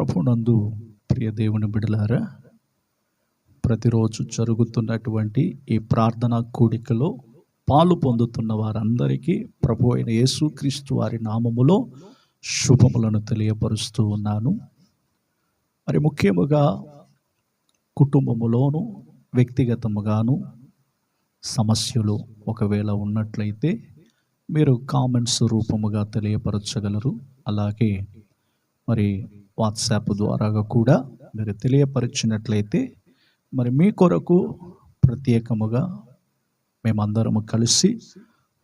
ప్రభునందు ప్రియ దేవుని బిడ్డలారా, ప్రతిరోజు జరుగుతున్నటువంటి ఈ ప్రార్థనా కూడికలో పాలు పొందుతున్న వారందరికీ ప్రభు అయిన యేసుక్రీస్తు వారి నామములో శుభములను తెలియపరుస్తూ ఉన్నాను. మరి ముఖ్యముగా కుటుంబములోను వ్యక్తిగతముగాను సమస్యలు ఒకవేళ ఉన్నట్లయితే మీరు కామెంట్స్ రూపముగా తెలియపరచగలరు. అలాగే మరి వాట్సాప్ ద్వారా కూడా మీరు తెలియపరిచినట్లయితే మరి మీ కొరకు ప్రత్యేకముగా మేమందరము కలిసి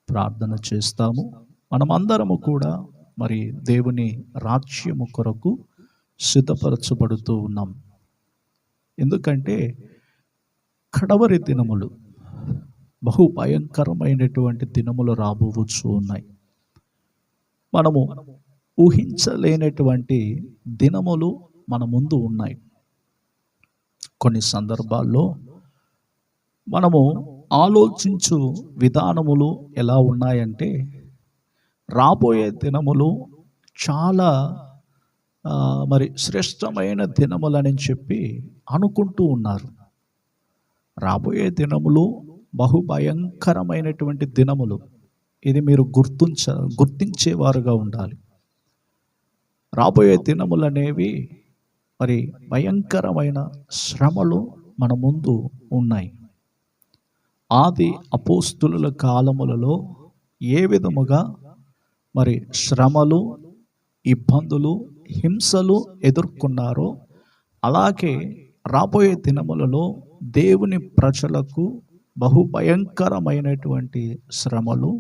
ప్రార్థన చేస్తాము. మనమందరము కూడా మరి దేవుని రాజ్యము కొరకు సిద్ధపరచబడుతూ ఉన్నాం. ఎందుకంటే కడవరి దినములు, బహు భయంకరమైనటువంటి దినములు రాబోవచ్చు ఉన్నాయి. మనము ఊహించలేనటువంటి దినములు మన ముందు ఉన్నాయి. కొన్ని సందర్భాల్లో మనము ఆలోచించు విధానములు ఎలా ఉన్నాయంటే, రాబోయే దినములు చాలా మరి శ్రేష్టమైన దినములని చెప్పి అనుకుంటూ ఉన్నారు. రాబోయే దినములు బహు భయంకరమైనటువంటి దినములు. ఇది మీరు గుర్తించేవారుగా ఉండాలి. రాబోయే దినములు అనేవి మరి భయంకరమైన శ్రమలు మన ముందు ఉన్నాయి. ఆది అపోస్తుల కాలములలో ఏ విధముగా మరి శ్రమలు, ఇబ్బందులు, హింసలు ఎదుర్కొన్నారో అలాగే రాబోయే దినములలో దేవుని ప్రజలకు బహు భయంకరమైనటువంటి శ్రమలు,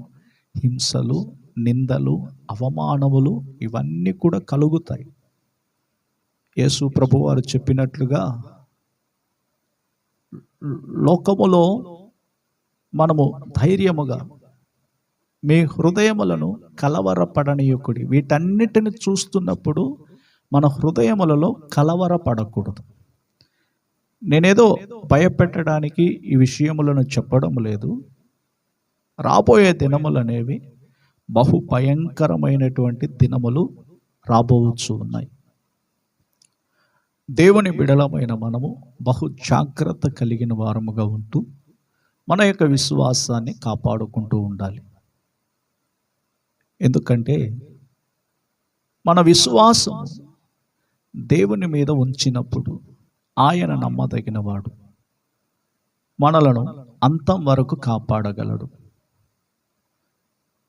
హింసలు, నిందలు, అవమానములు ఇవన్నీ కూడా కలుగుతాయి. యేసు ప్రభు వారు చెప్పినట్లుగా లోకములో మనము ధైర్యముగా మీ హృదయములను కలవరపడనీయకుడి. వీటన్నిటిని చూస్తున్నప్పుడు మన హృదయములలో కలవరపడకూడదు. నేనేదో భయపెట్టడానికి ఈ విషయములను చెప్పడం లేదు. రాబోయే దినములు అనేవి బహు భయంకరమైనటువంటి దినములు రాబోవచ్చు ఉన్నాయి. దేవుని బిడలమైన మనము బహు జాగ్రత్త కలిగిన వారముగా ఉంటూ మన యొక్క విశ్వాసాన్ని కాపాడుకుంటూ ఉండాలి. ఎందుకంటే మన విశ్వాసం దేవుని మీద ఉంచినప్పుడు ఆయన నమ్మదగినవాడు, మనలను అంతం వరకు కాపాడగలడు.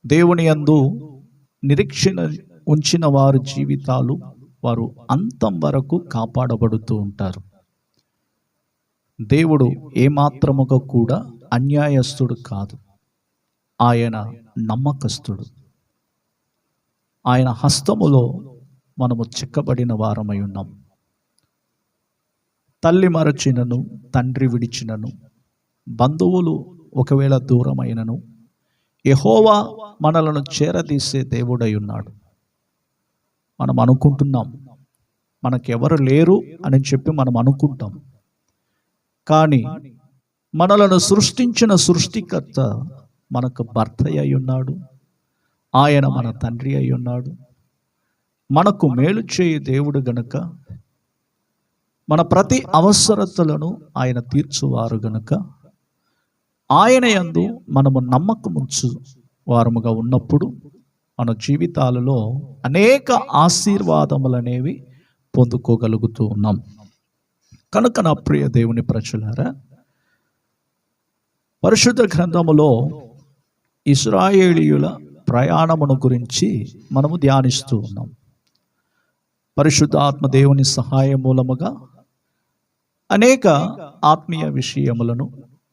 దేవుని యందు నిరీక్షణ ఉంచిన వారి జీవితాలు వారు అంతం వరకు కాపాడబడుతూ ఉంటారు. దేవుడు ఏమాత్రముగా కూడా అన్యాయస్తుడు కాదు. ఆయన నమ్మకస్తుడు. ఆయన హస్తములో మనము చిక్కబడిన వారమై ఉన్నాం. తల్లి మరచినను, తండ్రి విడిచినను, బంధువులు ఒకవేళ దూరమైనను యెహోవా మనలను చేరదీసే దేవుడై ఉన్నాడు. మనం అనుకుంటున్నాం మనకెవరు లేరు అని చెప్పి మనం అనుకుంటాం. కానీ మనలను సృష్టించిన సృష్టికర్త మనకు భర్త అయి ఉన్నాడు. ఆయన మన తండ్రి అయి ఉన్నాడు. మనకు మేలు చేయి దేవుడు గనుక, మన ప్రతి అవసరతలను ఆయన తీర్చువారు గనుక, ఆయన యందు మనము నమ్మకముంచు వారముగా ఉన్నప్పుడు మన జీవితాలలో అనేక ఆశీర్వాదములు అనేవి పొందుకోగలుగుతూ ఉన్నాం. కనుక నా ప్రియ దేవుని ప్రజలారా, పరిశుద్ధ గ్రంథములో ఇశ్రాయేలీయుల ప్రయాణమును గురించి మనము ధ్యానిస్తూ ఉన్నాం. పరిశుద్ధాత్మ దేవుని సహాయం మూలముగా అనేక ఆత్మీయ విషయములను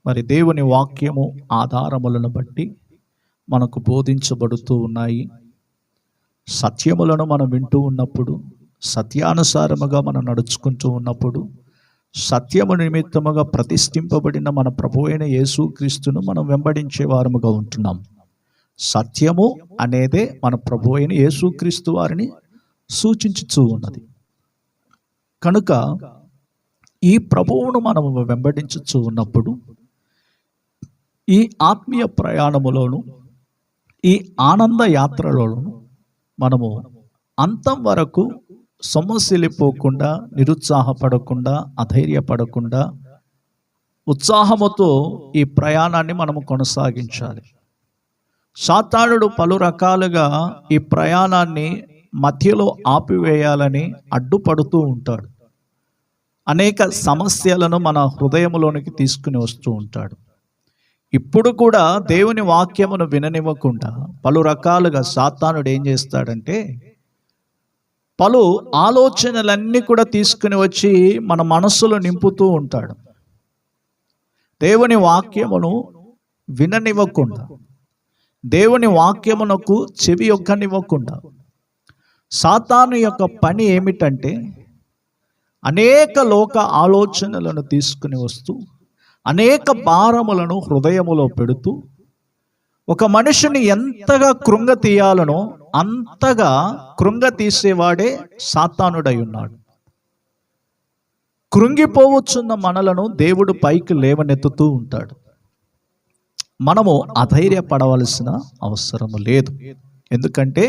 మరి దేవుని వాక్యము ఆధారములను బట్టి మనకు బోధించబడుతూ ఉన్నాయి. సత్యములను మనం వింటూ ఉన్నప్పుడు, సత్యానుసారముగా మనం నడుచుకుంటూ ఉన్నప్పుడు, సత్యము నిమిత్తముగా ప్రతిష్ఠింపబడిన మన ప్రభువైన అయిన యేసుక్రీస్తును మనం వెంబడించే వారముగా ఉంటున్నాం. సత్యము అనేదే మన ప్రభువైన అయిన యేసుక్రీస్తు వారిని సూచించుతూ ఉన్నది. కనుక ఈ ప్రభువును మనము వెంబడించుతూ ఉన్నప్పుడు ఈ ఆత్మీయ ప్రయాణములోను, ఈ ఆనంద యాత్రలోను మనము అంతం వరకు సొమ్మసిల్లిపోకుండా, నిరుత్సాహపడకుండా, అధైర్యపడకుండా ఉత్సాహముతో ఈ ప్రయాణాన్ని మనము కొనసాగించాలి. సాతానుడు పలు రకాలుగా ఈ ప్రయాణాన్ని మధ్యలో ఆపివేయాలని అడ్డుపడుతూ ఉంటాడు. అనేక సమస్యలను మన హృదయంలోనికి తీసుకుని వస్తూ ఉంటాడు. ఇప్పుడు కూడా దేవుని వాక్యమును విననివ్వకుండా పలు రకాలుగా సాతానుడు ఏం చేస్తాడంటే, పలు ఆలోచనలన్నీ కూడా తీసుకుని వచ్చి మన మనస్సులో నింపుతూ ఉంటాడు. దేవుని వాక్యమును విననివ్వకుండా, దేవుని వాక్యమునకు చెవి యొక్కనివ్వకుండా సాతాను యొక్క పని ఏమిటంటే, అనేక లోక ఆలోచనలను తీసుకుని వస్తూ అనేక భారములను హృదయములో పెడుతూ ఒక మనిషిని ఎంతగా కృంగతీయాలనో అంతగా కృంగతీసేవాడే సాతానుడై ఉన్నాడు. కృంగిపోవచ్చున్న మనలను దేవుడు పైకి లేవనెత్తుతూ ఉంటాడు. మనము అధైర్యపడవలసిన అవసరము లేదు. ఎందుకంటే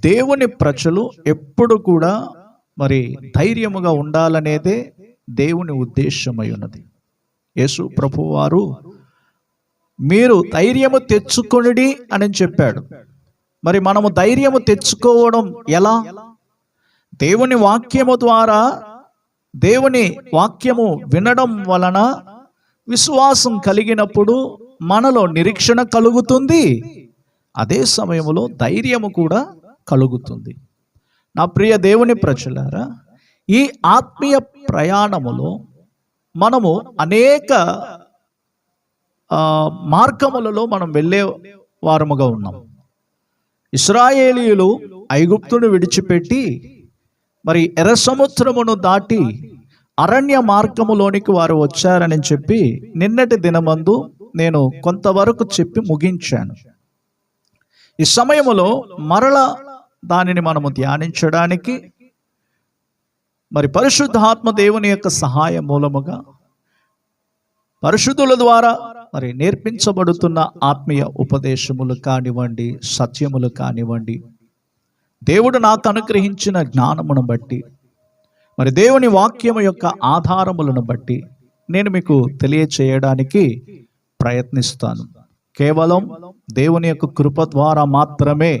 దేవుని ప్రజలు ఎప్పుడు కూడా ధైర్యముగా ఉండాలనేదే దేవుని ఉద్దేశమై ఉన్నది. యేసు ప్రభువారు మీరు ధైర్యము తెచ్చుకొనుడి అని చెప్పాడు. మనము ధైర్యము తెచ్చుకోవడం ఎలా? దేవుని వాక్యము ద్వారా, దేవుని వాక్యము వినడం వలన విశ్వాసం కలిగినప్పుడు మనలో నిరీక్షణ కలుగుతుంది. అదే సమయంలో ధైర్యము కూడా కలుగుతుంది. నా ప్రియ దేవుని ప్రజలారా, ఈ ఆత్మీయ ప్రయాణములో మనము అనేక మార్గములలో మనం వెళ్ళే వారముగా ఉన్నాం. ఇశ్రాయేలీయులు ఐగుప్తును విడిచిపెట్టి ఎర్ర సముద్రమును దాటి అరణ్య మార్గములోనికి వారు వచ్చారని చెప్పి నిన్నటి దినమందు నేను కొంతవరకు చెప్పి ముగించాను. ఈ సమయములో మరల దానిని మనము ధ్యానించడానికి పరిశుద్ధాత్మ దేవుని యొక్క సహాయ మూలముగా పరిశుద్ధుల ద్వారా నేర్పించబడుతున్న ఆత్మీయ ఉపదేశములు కానివ్వండి, సత్యములు కానివ్వండి, దేవుడు నాకు అనుగ్రహించిన జ్ఞానమును బట్టి దేవుని వాక్యము యొక్క ఆధారములను బట్టి నేను మీకు తెలియచేయడానికి ప్రయత్నిస్తాను. కేవలం దేవుని యొక్క కృప ద్వారా మాత్రమే,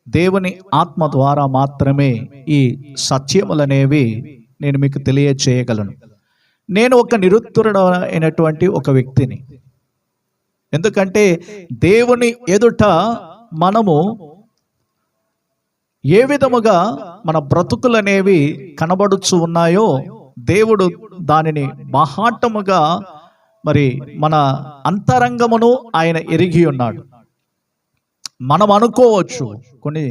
దేవుని ఆత్మ ద్వారా మాత్రమే ఈ సత్యములనేవి నేను మీకు తెలియచేయగలను. నేను ఒక నిరుత్తరుడైనటువంటి ఒక వ్యక్తిని. ఎందుకంటే దేవుని ఎదుట మనము ఏ విధముగా మన బ్రతుకులనేవి కనబడుచు ఉన్నాయో దేవుడు దానిని మహాటముగా మన అంతరంగమును ఆయన ఎరిగి ఉన్నాడు. మనం అనుకోవచ్చు కొన్ని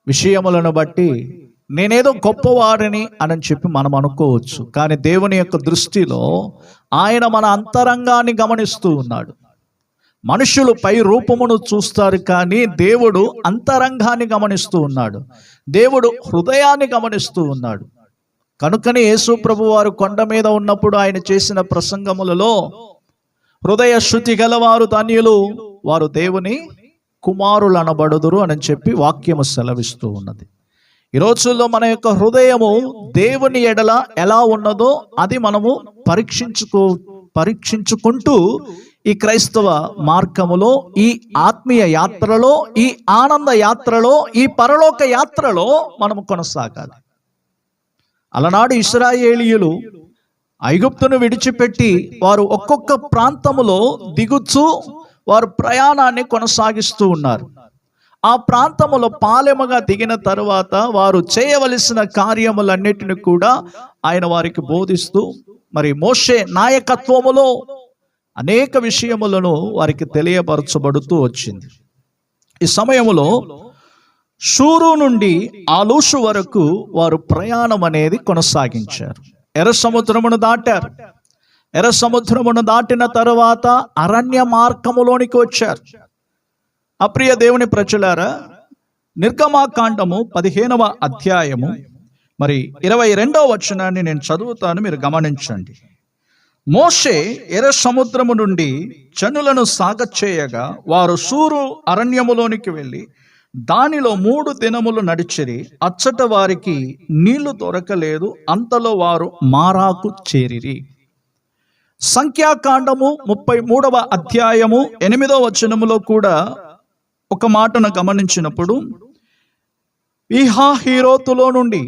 విషయములను బట్టి నేనేదో గొప్పవాడిని అని చెప్పి మనం అనుకోవచ్చు. కానీ దేవుని యొక్క దృష్టిలో ఆయన మన అంతరంగాన్ని గమనిస్తూ ఉన్నాడు. మనుషులు పై రూపమును చూస్తారు, కానీ దేవుడు అంతరంగాన్ని గమనిస్తూ ఉన్నాడు. దేవుడు హృదయాన్ని గమనిస్తూ ఉన్నాడు. కనుకనే యేసు ప్రభు వారు కొండ మీద ఉన్నప్పుడు ఆయన చేసిన ప్రసంగములలో హృదయ శుద్ధి గలవారు ధన్యులు, వారు దేవుని కుమారులు అనబడుదురు అని చెప్పి వాక్యము సెలవిస్తూ ఉన్నది. ఈ రోజుల్లో మన యొక్క హృదయము దేవుని ఎడల ఎలా ఉన్నదో అది మనము పరీక్షించుకుంటూ ఈ క్రైస్తవ మార్గములో, ఈ ఆత్మీయ యాత్రలో, ఈ ఆనంద యాత్రలో, ఈ పరలోక యాత్రలో మనము కొనసాగాలి. అలనాడు ఇశ్రాయేలీయులు ఐగుప్తును విడిచిపెట్టి వారు ఒక్కొక్క ప్రాంతములో దిగుచూ వారు ప్రయాణాన్ని కొనసాగిస్తూ ఉన్నారు. ఆ ప్రాంతములో పాలెముగా దిగిన తరువాత వారు చేయవలసిన కార్యములన్నిటిని కూడా ఆయన వారికి బోధిస్తూ మోషే నాయకత్వములో అనేక విషయములను వారికి తెలియపరచబడుతూ వచ్చింది. ఈ సమయములో షూరు నుండి ఆలూషు వరకు వారు ప్రయాణం అనేది కొనసాగించారు. ఎర్ర సముద్రమును దాటారు. ఎర్ర సముద్రమును దాటిన తరువాత అరణ్య మార్గములోనికి వచ్చారు. అప్రియ దేవుని ప్రజలారా, నిర్గమాకాండము 15వ అధ్యాయము 22వ వచనాన్ని నేను చదువుతాను, మీరు గమనించండి. మోషే ఎర్ర సముద్రము నుండి జనులను సాగచేయగా వారు షూరు అరణ్యములోనికి వెళ్ళి దానిలో 3 దినములు నడిచిరి, అచ్చట వారికి నీళ్లు దొరకలేదు. అంతలో వారు మారాకు చేరిరి. సంఖ్యాకాండము 33వ అధ్యాయము 8వ వచనములో కూడా ఒక మాటను గమనించినప్పుడు, హీరోతులో నుండి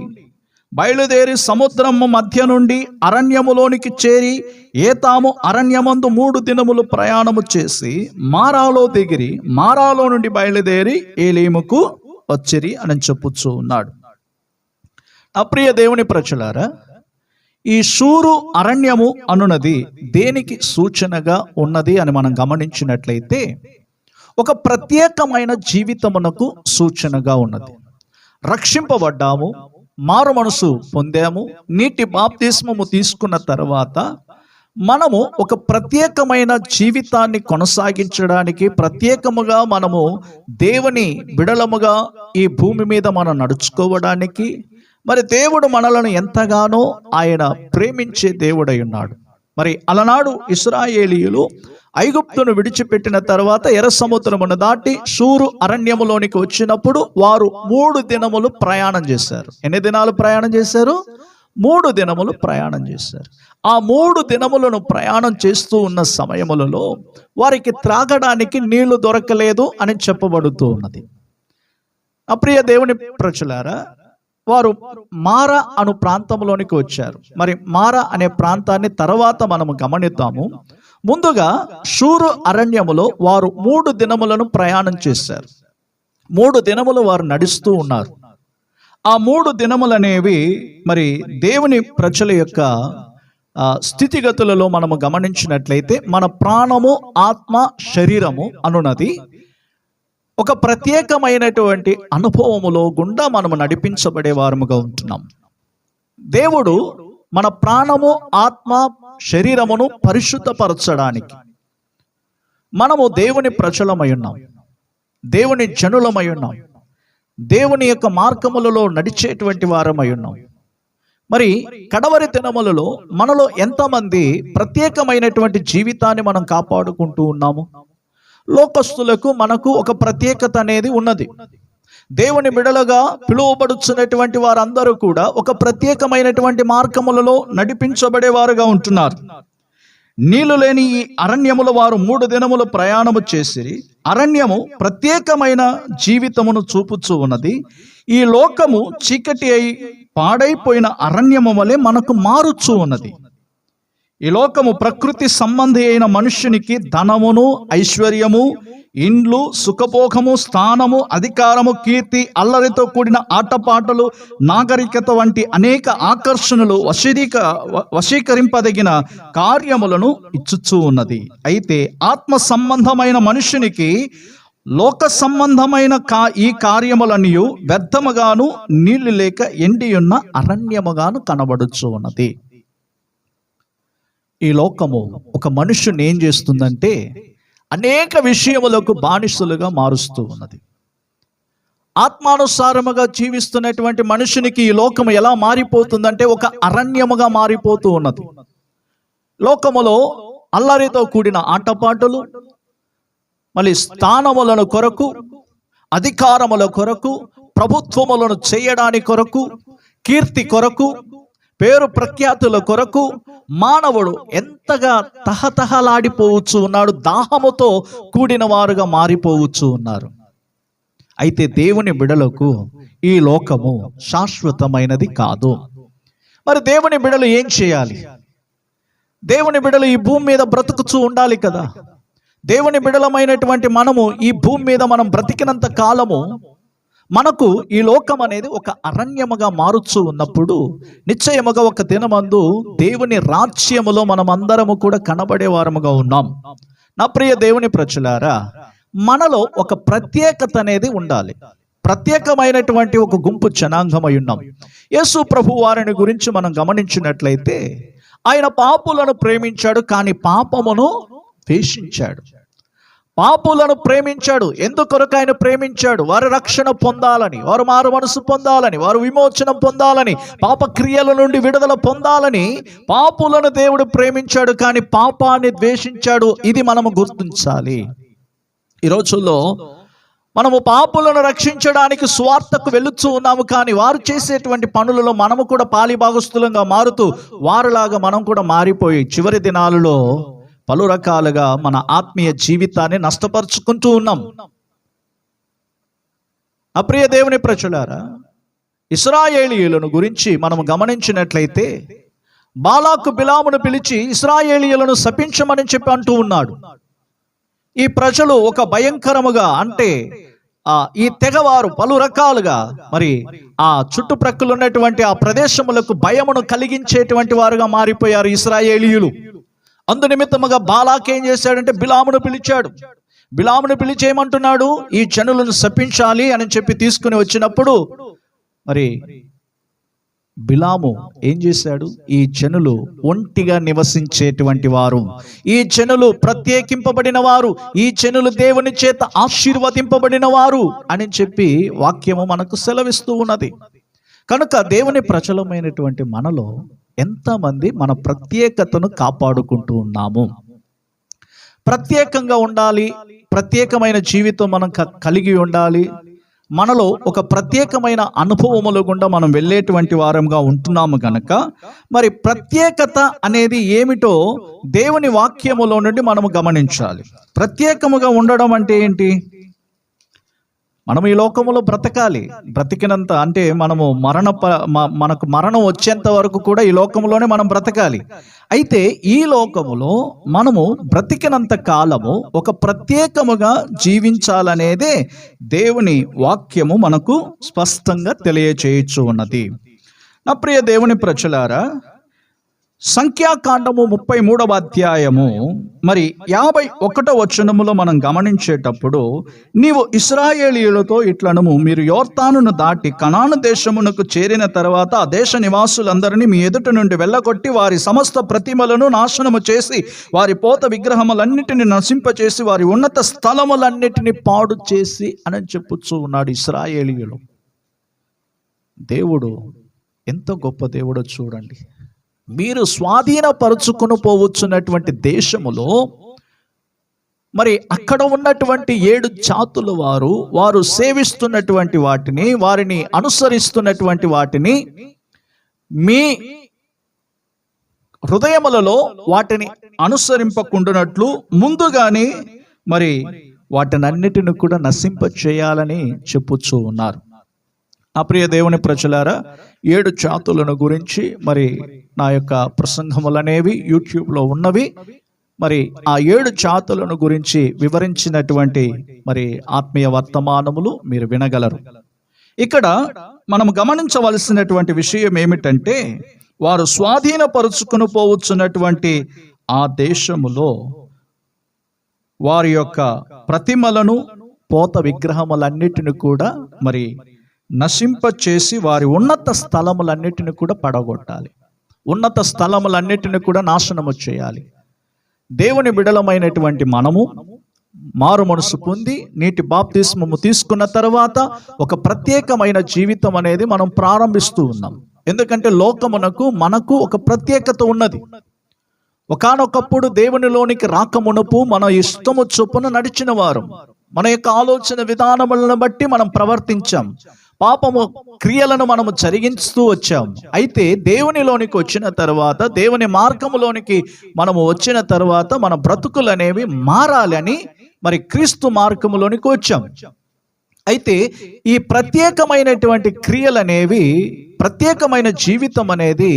బయలుదేరి సముద్రము మధ్య నుండి అరణ్యములోనికి చేరి ఏతాము అరణ్యమందు 3 దినములు ప్రయాణము చేసి మారాలో దిగిరి. మారాలో నుండి బయలుదేరి ఏలీముకు వచ్చిరి అని చెప్పుచూ ఉన్నాడు. అప్రియ దేవుని ప్రజలారా, ఈ షూరు అరణ్యము అనున్నది దేనికి సూచనగా ఉన్నది అని మనం గమనించినట్లయితే, ఒక ప్రత్యేకమైన జీవితమునకు సూచనగా ఉన్నది. రక్షింపబడ్డాము, మారు మనసు పొందాము, నీటి బాప్తిస్మము తీసుకున్న తర్వాత మనము ఒక ప్రత్యేకమైన జీవితాన్ని కొనసాగించడానికి, ప్రత్యేకముగా మనము దేవుని బిడలముగా ఈ భూమి మీద మనం నడుచుకోవడానికి, మరి దేవుడు మనలను ఎంతగానో ఆయన ప్రేమించే దేవుడై ఉన్నాడు. మరి అలనాడు ఇశ్రాయేలీయులు ఐగుప్తును విడిచిపెట్టిన తర్వాత ఎర్ర సముద్రమును దాటి షూరు అరణ్యములోనికి వచ్చినప్పుడు వారు 3 దినములు ప్రయాణం చేశారు. ఎన్ని దినాలు ప్రయాణం చేశారు? 3 దినములు ప్రయాణం చేశారు. ఆ 3 దినములను ప్రయాణం చేస్తూ ఉన్న సమయములలో వారికి త్రాగడానికి నీళ్లు దొరకలేదు అని చెప్పబడుతూ ఉన్నది. అప్రియ దేవుని ప్రజలారా, వారు మారా అను ప్రాంతంలోనికి వచ్చారు. మరి మారా అనే ప్రాంతాన్ని తర్వాత మనము గమనిద్దాము. ముందుగా షూరు అరణ్యములో వారు 3 దినములను ప్రయాణం చేశారు. 3 దినములు వారు నడుస్తూ ఉన్నారు. ఆ 3 దినములనేవి మరి దేవుని ప్రజల యొక్క స్థితిగతులలో మనము గమనించినట్లయితే, మన ప్రాణము, ఆత్మ, శరీరము అనున్నది ఒక ప్రత్యేకమైనటువంటి అనుభవములో గుండా మనము నడిపించబడే వారముగా ఉంటున్నాం. దేవుడు మన ప్రాణము, ఆత్మ, శరీరమును పరిశుద్ధపరచడానికి మనము దేవుని ప్రజలమై ఉన్నాం, దేవుని జనులమై ఉన్నాం, దేవుని యొక్క మార్గములలో నడిచేటువంటి వారమై ఉన్నాం. మరి కడవరి దినములలో మనలో ఎంతమంది ప్రత్యేకమైనటువంటి జీవితాన్ని మనం కాపాడుకుంటూ ఉన్నాము? లోకస్తులకు మనకు ఒక ప్రత్యేకత అనేది ఉన్నది. దేవుని బిడలుగా పిలువబడుచున్నటువంటి వారందరూ కూడా ఒక ప్రత్యేకమైనటువంటి మార్గములలో నడిపించబడేవారుగా ఉంటున్నారు. నీళ్లు లేని ఈ అరణ్యముల వారు 3 దినములు ప్రయాణము చేసిరి. అరణ్యము ప్రత్యేకమైన జీవితమును చూపుచూ ఉన్నది. ఈ లోకము చీకటి అయి పాడైపోయిన అరణ్యము వలె మనకు మారుచూ ఉన్నది. ఈ లోకము ప్రకృతి సంబంధి అయిన మనుష్యునికి ధనమును, ఐశ్వర్యము, ఇండ్లు, సుఖభోగము, స్థానము, అధికారము, కీర్తి, అల్లరితో కూడిన ఆటపాటలు, నాగరికత వంటి అనేక ఆకర్షణలు వశీకరింపదగిన కార్యములను ఇచ్చుచూ ఉన్నది. అయితే ఆత్మ సంబంధమైన మనుషునికి లోక సంబంధమైన ఈ కార్యములన్నీ వ్యర్థముగాను, నీళ్లు లేక ఎండియున్న అరణ్యముగాను కనబడుచు ఉన్నది. ఈ లోకము ఒక మనుష్యుని ఏం చేస్తుందంటే అనేక విషయములకు బానిసలుగా మారుస్తూ ఉన్నది. ఆత్మానుసారముగా జీవిస్తున్నటువంటి మనుషునికి ఈ లోకము ఎలా మారిపోతుందంటే ఒక అరణ్యముగా మారిపోతూ ఉన్నది. లోకములో అల్లరితో కూడిన ఆటపాటలు, మళ్ళీ స్థానములను కొరకు, అధికారముల కొరకు, ప్రభుత్వములను చేయడానికి కొరకు, కీర్తి కొరకు, పేరు ప్రఖ్యాతుల కొరకు మానవుడు ఎంతగా తహతహలాడిపోవచ్చు ఉన్నాడు, దాహముతో కూడిన వారుగా మారిపోవచ్చు ఉన్నారు. అయితే దేవుని బిడలకు ఈ లోకము శాశ్వతమైనది కాదు. మరి దేవుని బిడలు ఏం చేయాలి? దేవుని బిడలు ఈ భూమి మీద బ్రతుకుచూ ఉండాలి కదా. దేవుని బిడలమైనటువంటి మనము ఈ భూమి మీద మనం బ్రతికినంత కాలము మనకు ఈ లోకం అనేది ఒక అరణ్యముగా మారుచూ ఉన్నప్పుడు నిశ్చయముగా ఒక దినమందు దేవుని రాజ్యములో మనం అందరము కూడా కనబడే వారముగా ఉన్నాం. నా ప్రియ దేవుని ప్రజలారా, మనలో ఒక ప్రత్యేకత అనేది ఉండాలి. ప్రత్యేకమైనటువంటి ఒక గుంపు జనాంగమై ఉన్నాం. యేసు ప్రభు వారిని గురించి మనం గమనించినట్లయితే, ఆయన పాపులను ప్రేమించాడు, కానీ పాపమును ద్వేషించాడు. పాపులను ప్రేమించాడు. ఎందుకొరకు ఆయన ప్రేమించాడు? వారు రక్షణ పొందాలని, వారు మారు మనసు పొందాలని, వారు విమోచనం పొందాలని, పాప క్రియల నుండి విడుదల పొందాలని పాపులను దేవుడు ప్రేమించాడు, కానీ పాపాన్ని ద్వేషించాడు. ఇది మనము గుర్తించాలి. ఈ రోజుల్లో మనము పాపులను రక్షించడానికి స్వార్థకు వెళుతూ ఉన్నాము, కానీ వారు చేసేటువంటి పనులలో మనము కూడా పాలిభాగస్తులంగా మారుతూ వారిలాగా మనం కూడా మారిపోయి చివరి దినాలలో పలు రకాలుగా మన ఆత్మీయ జీవితాన్ని నష్టపరుచుకుంటూ ఉన్నాం. అప్రియ దేవుని ప్రజలారా, ఇశ్రాయేలీయులను గురించి మనం గమనించినట్లయితే బాలాకు బిలామును పిలిచి ఇశ్రాయేలీయులను శపించమని చెప్పి అంటూ ఉన్నాడు. ఈ ప్రజలు ఒక భయంకరముగా, అంటే ఈ తెగవారు పలు రకాలుగా మరి ఆ చుట్టుప్రక్కల ఉన్నటువంటి ఆ ప్రదేశములకు భయమును కలిగించేటువంటి వారుగా మారిపోయారు ఇశ్రాయేలీయులు. అందు నిమిత్తముగా బాలాక్ ఏం చేశాడంటే బిలామును పిలిచాడు. బిలామును పిలిచి ఏమంటున్నాడు, ఈ జనులను శపించాలి అని చెప్పి తీసుకుని వచ్చినప్పుడు మరి బిలాము ఏం చేశాడు, ఈ జనులు ఒంటిగా నివసించేటువంటి వారు, ఈ జనులు ప్రత్యేకింపబడిన వారు, ఈ జనులు దేవుని చేత ఆశీర్వదింపబడిన వారు అని చెప్పి వాక్యము మనకు సెలవిస్తూ ఉన్నది. కనుక దేవుని ప్రజలమైనటువంటి మనలో ఎంతమంది మన ప్రత్యేకతను కాపాడుకుంటూ ఉన్నాము? ప్రత్యేకంగా ఉండాలి, ప్రత్యేకమైన జీవితం మనం కలిగి ఉండాలి, మనలో ఒక ప్రత్యేకమైన అనుభవముల గుండా మనం వెళ్ళేటువంటి వారంగా ఉంటున్నాము కనుక మరి ప్రత్యేకత అనేది ఏమిటో దేవుని వాక్యములో నుండి మనము గమనించాలి. ప్రత్యేకముగా ఉండడం అంటే ఏంటి? మనం ఈ లోకములో బ్రతకాలి, బ్రతికినంత, అంటే మనము మనకు మరణం వచ్చేంత వరకు కూడా ఈ లోకములోనే మనం బ్రతకాలి. అయితే ఈ లోకములో మనము బ్రతికినంత కాలము ఒక ప్రత్యేకముగా జీవించాలనేదే దేవుని వాక్యము మనకు స్పష్టంగా తెలియచేయచ్చు ఉన్నది. నా ప్రియ దేవుని ప్రజలారా, సంఖ్యాకాండము 33వ అధ్యాయము మరి 51వ వచనములో మనం గమనించేటప్పుడు, నీవు ఇశ్రాయేలీయులతో ఇట్లనము, మీరు యోర్దానును దాటి కనాను దేశమునకు చేరిన తర్వాత ఆ దేశ నివాసులందరినీ మీ ఎదుట నుండి వెళ్ళగొట్టి వారి సమస్త ప్రతిమలను నాశనము చేసి వారి పోత విగ్రహములన్నిటిని నశింపచేసి వారి ఉన్నత స్థలములన్నిటిని పాడు చేసి అని చెప్పుచూ ఉన్నాడు. ఇశ్రాయేలీయులు, దేవుడు ఎంత గొప్ప దేవుడో చూడండి. మీరు స్వాధీనపరుచుకుని పోవచ్చున్నటువంటి దేశములో మరి అక్కడ ఉన్నటువంటి 7 జాతుల వారు సేవిస్తున్నటువంటి వాటిని, వారిని అనుసరిస్తున్నటువంటి వాటిని మీ హృదయములలో వాటిని అనుసరింపకుండునట్లు ముందుగానే మరి వాటినన్నిటిని కూడా నశింప చేయాలని చెప్పుచూ ఉన్నారు. ఆ ప్రియ దేవుని ప్రజలారా, 7 జాతులను గురించి మరి నా యొక్క ప్రసంగములనేవి యూట్యూబ్లో ఉన్నవి. మరి ఆ 7 జాతులను గురించి వివరించినటువంటి మరి ఆత్మీయ వర్తమానములు మీరు వినగలరు. ఇక్కడ మనం గమనించవలసినటువంటి విషయం ఏమిటంటే, వారు స్వాధీనపరుచుకుని పోవచ్చున్నటువంటి ఆ దేశములో వారి యొక్క ప్రతిమలను, పోత విగ్రహములన్నిటిని కూడా మరి నశింపచేసి వారి ఉన్నత స్థలములన్నిటిని కూడా పడగొట్టాలి, ఉన్నత స్థలములన్నిటిని కూడా నాశనము చేయాలి. దేవుని బిడలమైనటువంటి మనము మారు మనసు పొంది నీటి బాప్తిస్మము తీసుకున్న తర్వాత ఒక ప్రత్యేకమైన జీవితం అనేది మనం ప్రారంభిస్తూ ఉన్నాం. ఎందుకంటే లోకమునకు మనకు ఒక ప్రత్యేకత ఉన్నది. ఒకానొకప్పుడు దేవునిలోనికి రాకమునుపు మన ఇష్టము చొప్పున నడిచిన వారు, మన యొక్క ఆలోచన విధానములను బట్టి మనం ప్రవర్తించాం, పాపము క్రియలను మనము జరిగిస్తూ వచ్చాం. అయితే దేవునిలోనికి వచ్చిన తర్వాత, దేవుని మార్గములోనికి మనము వచ్చిన తర్వాత మన బ్రతుకులు అనేవి మారాలని మరి క్రీస్తు మార్గములోనికి వచ్చాం. అయితే ఈ ప్రత్యేకమైనటువంటి క్రియలు అనేవి, ప్రత్యేకమైన జీవితం అనేది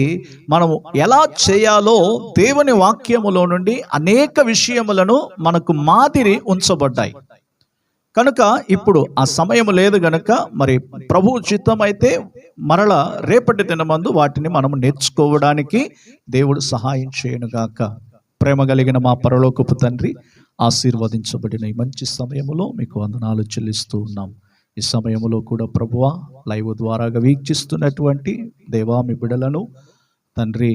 మనము ఎలా చేయాలో దేవుని వాక్యములో నుండి అనేక విషయములను మనకు మాదిరి ఉంచబడ్డాయి. కనుక ఇప్పుడు ఆ సమయం లేదు గనుక మరి ప్రభు చిత్తం అయితే మరల రేపటి దినమందు వాటిని మనము నేర్చుకోవడానికి దేవుడు సహాయం చేయనుగాక. ప్రేమ కలిగిన మా పరలోకపు తండ్రి, ఆశీర్వదించబడిన ఈ మంచి సమయంలో మీకు వందనాలు చెల్లిస్తూ ఉన్నాం. ఈ సమయంలో కూడా ప్రభువా, లైవ్ ద్వారాగా వీక్షిస్తున్నటువంటి దేవా మీ బిడలను తండ్రి,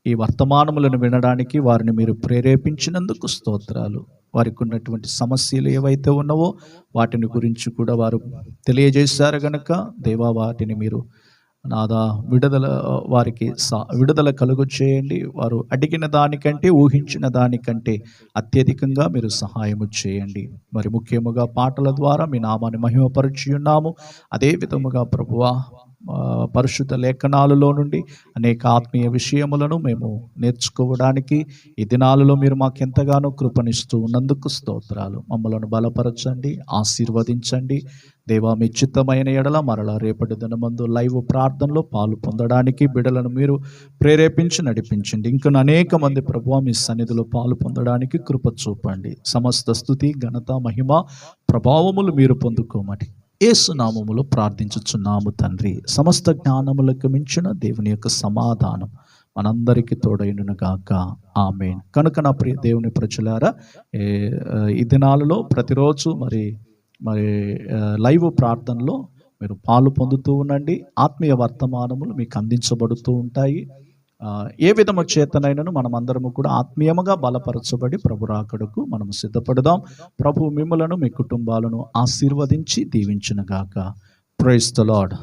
ఈ వర్తమానములను వినడానికి వారిని మీరు ప్రేరేపించినందుకు స్తోత్రాలు. వారికి ఉన్నటువంటి సమస్యలు ఏవైతే ఉన్నావో వాటిని గురించి కూడా వారు తెలియజేశారు గనుక దేవా, వాటిని మీరు నాదా విడుదల వారికి విడుదల కలుగు చేయండి. వారు అడిగిన దానికంటే, ఊహించిన దానికంటే అత్యధికంగా మీరు సహాయము చేయండి. మరి ముఖ్యముగా పాటల ద్వారా మీ నామాన్ని మహిమపరచి ఉన్నాము. అదే విధముగా ప్రభువా పరిశుద్ధ లేఖనాలలో నుండి అనేక ఆత్మీయ విషయములను మేము నేర్చుకోవడానికి ఈ దినాలలో మీరు మాకెంతగానో కృపనిస్తూ ఉన్నందుకు స్తోత్రాలు. మమ్మలను బలపరచండి, ఆశీర్వదించండి. దేవా, మీ చిత్తమైన ఎడల మరలా రేపటి దినమందు లైవ్ ప్రార్థనలో పాలు పొందడానికి బిడ్డలను మీరు ప్రేరేపించి నడిపించండి. ఇంకా అనేక మంది ప్రభువా మీ సన్నిధిలో పాలు పొందడానికి కృప చూపండి. సమస్త స్తుతి, ఘనత, మహిమ, ప్రభావములు మీరు పొందుకోమని యేసు నామములో ప్రార్థించుచున్నాము తండ్రి. సమస్త జ్ఞానములకు మించిన దేవుని యొక్క సమాధానం మనందరికీ తోడైనను గాక. ఆమేన్. కనుక నా ప్రియ దేవుని ప్రజలారా, ఈ దినాలలో ప్రతిరోజు మరి లైవ్ ప్రార్థనలో మీరు పాలు పొందుతూ ఉండండి. ఆత్మీయ వర్తమానములు మీకు అందించబడుతూ ఉంటాయి. ఏ విధము చేతనైనను మనం అందరము కూడా ఆత్మీయముగా బలపరచబడి ప్రభు రాకడకు మనం సిద్ధపడదాం. ప్రభు మిమ్ములను మీ కుటుంబాలను ఆశీర్వదించి దీవించునుగాక. Praise the lord.